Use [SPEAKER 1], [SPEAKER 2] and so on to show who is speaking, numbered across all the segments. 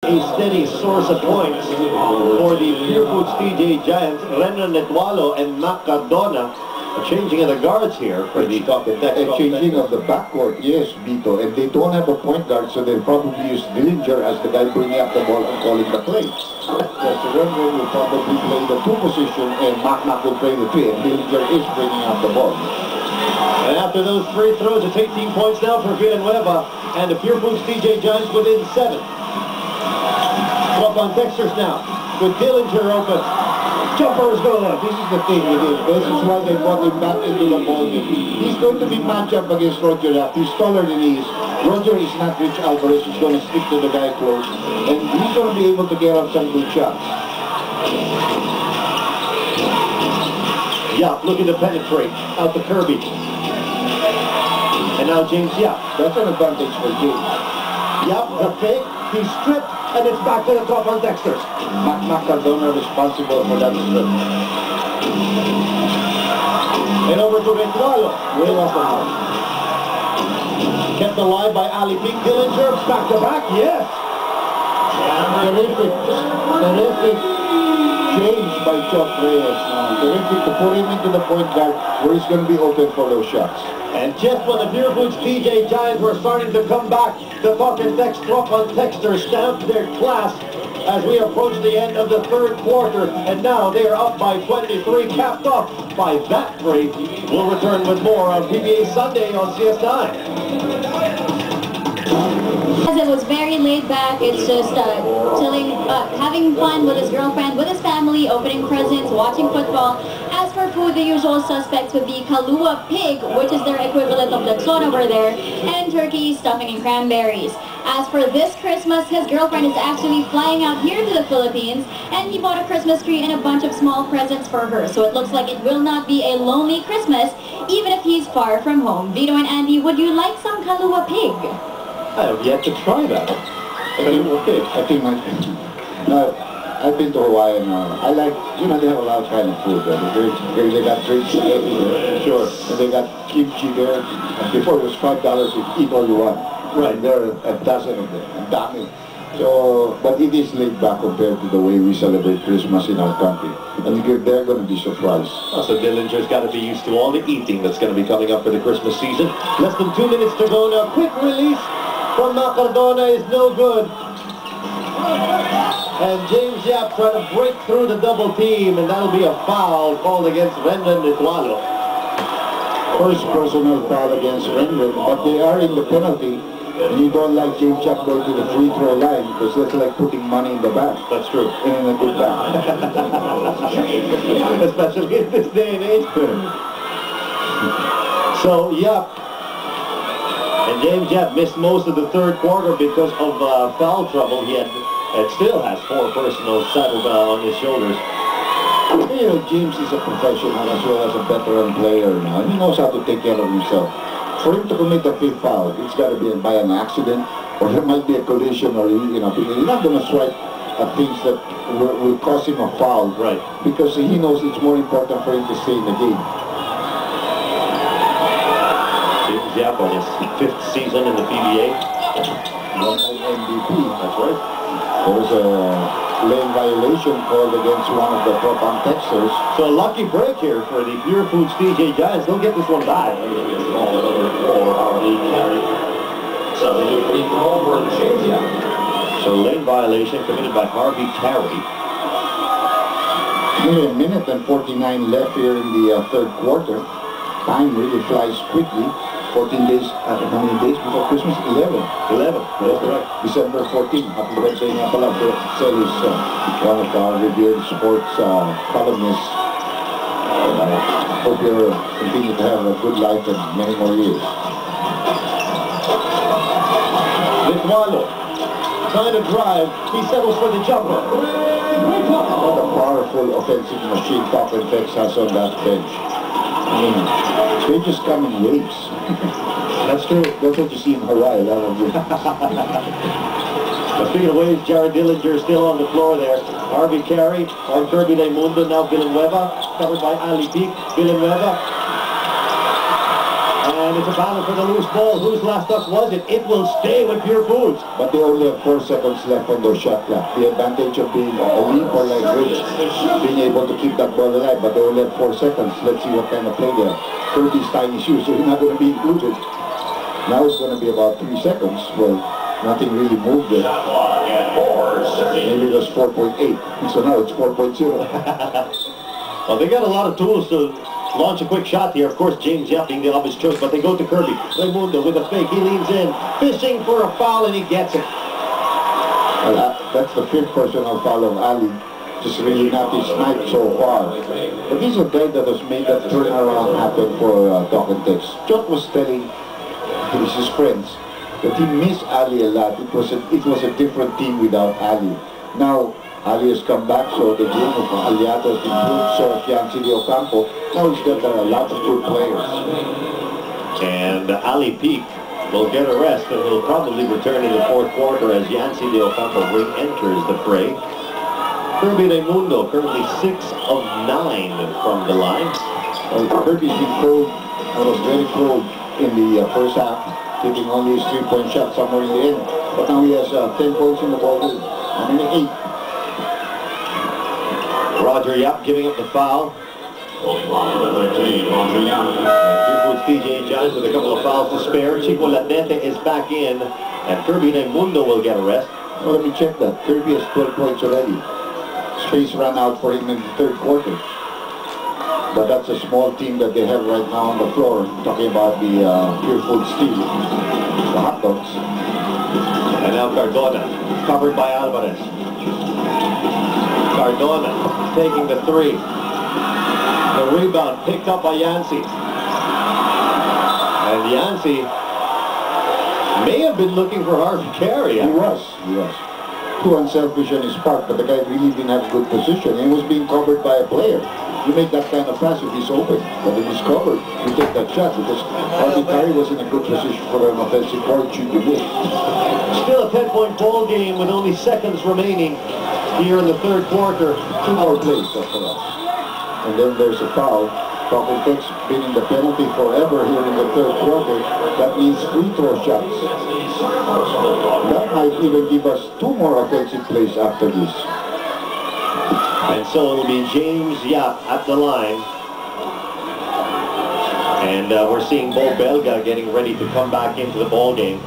[SPEAKER 1] A steady source of points for the Purefoods TJ Giants, Renan Netualo and Mac Cardona. A changing of the guards here for the top and
[SPEAKER 2] changing of the backcourt, yes, Vito. And they don't have a point guard, so they'll probably use Dillinger as the guy bringing up the ball and calling the play. Yes, Renan will probably play the 2 position, and Mac will play the 3, and Dillinger is bringing up the ball.
[SPEAKER 1] And after those free throws, it's 18 points now for Villanueva, and the Purefoods TJ Giants within 7. Up on Dexter's now, with Dillinger open. Jumper is going up.
[SPEAKER 2] This is the thing with him. This is why they brought him back into the ball game. He's going to be matched up against Roger Rapp. He's taller than he is. Roger is not Rich Alvarez. He's going to stick to the guy close. And he's going to be able to get off some good shots.
[SPEAKER 1] Yap looking to penetrate. Out to Kirby. And now James Yap.
[SPEAKER 2] That's an advantage for James.
[SPEAKER 1] Yap, the fake. He's stripped. And it's back to the top on Dexter's.
[SPEAKER 2] Mac Cardona responsible for that strip.
[SPEAKER 1] And over to Netualo.
[SPEAKER 2] Way off the mark.
[SPEAKER 1] Kept alive by Ali Peak. Dillinger, back to back, yes!
[SPEAKER 2] Terrific change by Chuck Reyes. Terrific to put him into the point guard where he's going to be open for those shots.
[SPEAKER 1] And just when the Purefoods TJ Giants were starting to come back, the Buck and Dex drop on Dexter stamped their class as we approach the end of the 3rd quarter. And now they are up by 23, capped off by that 3. We'll return with more on PBA Sunday on CS9.
[SPEAKER 3] It was very laid back. It's just chilling, having fun with his girlfriend, with his family, opening presents, watching football. As for food, the usual suspects would be Kalua pig, which is their equivalent of Lechon over there, and turkey, stuffing, and cranberries. As for this Christmas, his girlfriend is actually flying out here to the Philippines, and he bought a Christmas tree and a bunch of small presents for her. So it looks like it will not be a lonely Christmas, even if he's far from home. Vito and Andy, would you like some Kalua pig?
[SPEAKER 1] I have yet to try that.
[SPEAKER 2] I've been to Hawaii and I like, you know, they have a lot of kind of food there. They got great spaghetti there, sure. And they got kimchi there. Before it was $5 to eat all you want. Right. And there are a dozen of them. Dami. So, but it is laid back compared to the way we celebrate Christmas in our country. And they're going to be surprised.
[SPEAKER 1] Oh, so Dillinger's got to be used to all the eating that's going to be coming up for the Christmas season. Less than 2 minutes to go now. Quick release from Mac Cardona is no good. And James Yap trying to break through the double team, and that'll be a foul called against Renan Netualo.
[SPEAKER 2] First personal foul against Renan, but they are in the penalty. And you don't like James Yap going to the free throw line because that's like putting money in the bank.
[SPEAKER 1] That's true.
[SPEAKER 2] And in a good bank.
[SPEAKER 1] Especially in this day and age. So, Yap. And James Yap missed most of the 3rd quarter because of foul trouble. He had, and still has 4 personals saddled on his shoulders.
[SPEAKER 2] You know, James is a professional as well as a veteran player now. He knows how to take care of himself. For him to commit a 5th foul, it's got to be by an accident, or there might be a collision, or, you know, because he's not going to swipe at things that will cause him a foul.
[SPEAKER 1] Right.
[SPEAKER 2] Because he knows it's more important for him to stay in the game.
[SPEAKER 1] James Yap on his 5th season in the PBA.
[SPEAKER 2] MVP.
[SPEAKER 1] That's right.
[SPEAKER 2] There was a lane violation called against one of the Propan Texers.
[SPEAKER 1] So a lucky break here for the Purefoods TJ Giants. They'll get this one back. So lane violation committed by Harvey Carey.
[SPEAKER 2] Only a minute and 49 left here in the 3rd quarter. Time really flies quickly. 14 days, how many days before Christmas? 11.
[SPEAKER 1] 11, that's right.
[SPEAKER 2] December 14. Happy birthday nga pala. Sel is one of our revered sports columnists. I hope you continue to have a good life and many more years.
[SPEAKER 1] Netualo trying to drive. He settles for the jumper.
[SPEAKER 2] What a powerful offensive machine Pop and Tex has on that bench. I mean, they just come in waves. That's true. That's what you see in Hawaii. A lot of it.
[SPEAKER 1] Speaking of waves, Jared Dillinger is still on the floor there. Harvey Carey on Kirby Mundo, now Villanueva, covered by Ali Peak. Villanueva. And it's a battle for the loose ball. Whose last touch was it? It will stay with Purefoods.
[SPEAKER 2] But they only have 4 seconds left on their shot clock. The advantage of being a leaper like Rich, being able to keep that ball alive, but they only have 4 seconds. Let's see what kind of play there. Kirby's tiny shoes, so he's not going to be included. Now it's going to be about 3 seconds. Well, nothing really moved there. Maybe it was 4.8. So now it's 4.0.
[SPEAKER 1] Well, they got a lot of tools to launch a quick shot here. Of course, James Yap being the obvious choice, but they go to Kirby. Raimundo with a fake. He leans in, fishing for a foul, and he gets it.
[SPEAKER 2] Well, that's the 5th personal foul of Ali. Just really not his night so far. But he's a guy that has made that turnaround happen for Talk and Text. Jot was telling his friends that he missed Ali a lot. It was a different team without Ali. Now, Ali has come back, so the game of Aliato has improved, so has Yancy de Ocampo. Now he's got a lot of good players.
[SPEAKER 1] And Ali Peak will get a rest, and he'll probably return in the 4th quarter as Yancy de Ocampo re-enters the fray. Kirby Raimundo currently 6 of 9 from the line.
[SPEAKER 2] Well, Kirby's been cold. I was very cold in the first half, hitting only his 3-point shot somewhere in the end. But now he has 10 points in the ball game. How many? 8.
[SPEAKER 1] Roger Yap giving up the foul. Purefoods TJ Giants with a couple of fouls to spare. Chico Latete is back in, and Kirby Raimundo will get a rest.
[SPEAKER 2] Well, let me check that. Kirby has 12 points already. Space ran out for him in the 3rd quarter. But that's a small team that they have right now on the floor. Talking about the Purefoods team, the hot dogs.
[SPEAKER 1] And now Cardona, covered by Alvarez. Cardona taking the 3. The rebound picked up by Yancy. And Yancy may have been looking for Harvey Carey.
[SPEAKER 2] He was. Too unselfish on his part, but the guy really didn't have good position. He was being covered by a player. You make that kind of pass if he's open, but if he's covered, you take that shot because Harvey Carey was in a good position for an offensive board should you miss.
[SPEAKER 1] Still a 10-point ball game with only seconds remaining here in the 3rd quarter.
[SPEAKER 2] 2 more plays, that's all. And then there's a foul. Talking Tex beating the penalty forever here in the 3rd quarter. That means free throw shots. That might even give us 2 more offensive plays after this.
[SPEAKER 1] And so it'll be James Yap at the line. And we're seeing Bo Belga getting ready to come back into the ball game.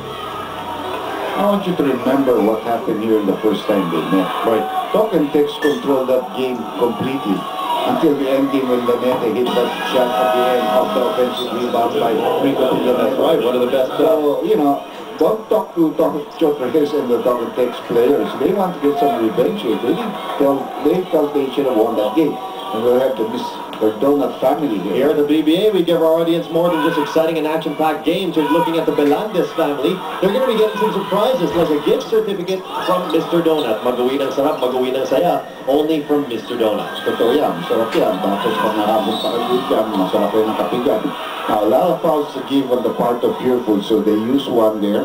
[SPEAKER 2] I want you to remember what happened here in the first time they met.
[SPEAKER 1] Right.
[SPEAKER 2] Talk and Tex controlled that game completely until the end game when Lanete hit that shot at the end of the offensive rebound by Rico Villanueva.
[SPEAKER 1] Right, one of the best.
[SPEAKER 2] So, you know, don't talk to Joker Hills and the Talk and Tex players. They want to get some revenge here. They felt they should have won that game. And we'll have to miss their donut family here.
[SPEAKER 1] Here at the BBA, we give our audience more than just exciting and action-packed games. We're looking at the Belandes family. They're going to be getting some surprises, like a gift certificate from Mr. Donut. Magawin ang sarap, magawin ang saya, only from Mr. Donut.
[SPEAKER 2] Totoo yan, masarap yan. Tapos pag narabot pa kayo dyan, masarap yan ang kapigan. Now, a lot of fouls to give on the part of Purefoods, so they use 1 there.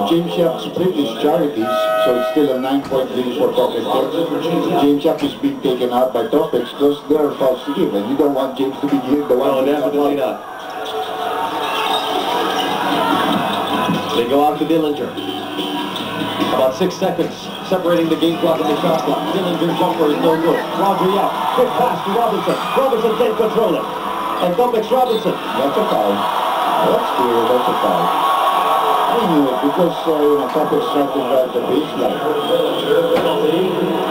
[SPEAKER 2] James Yap split his charities, so it's still a 9-point lead for Topex. James Yap is being taken out by Topex because there are fouls to give, and you don't want James to be the one.
[SPEAKER 1] No, definitely not. They go out to Dillinger. About 6 seconds separating the game clock and the shot clock. Dillinger jumper is no good. Roger Yap, quick pass to Robinson. Robinson can't control it. And Topex Robinson.
[SPEAKER 2] That's a foul. That's clear, that's a foul. I knew it because Topex tried to drive the baseline.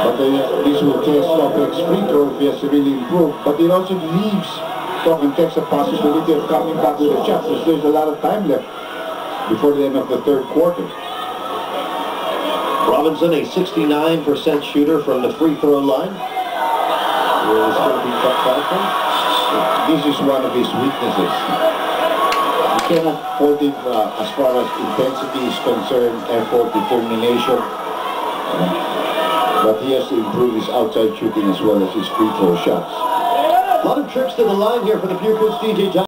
[SPEAKER 2] But this will test Topex free throw if he has to really improve. But it also leaves Talk and Tex a possibility of coming back with a shot because there's a lot of time left before the end of the 3rd quarter.
[SPEAKER 1] Robinson, a 69% shooter from the free throw line. Will this going to be tough back?
[SPEAKER 2] This is one of his weaknesses. You cannot fault him as far as intensity is concerned, effort, determination. But he has to improve his outside shooting as well as his free throw shots.
[SPEAKER 1] A lot of trips to the line here for the Purefoods TJ Giants.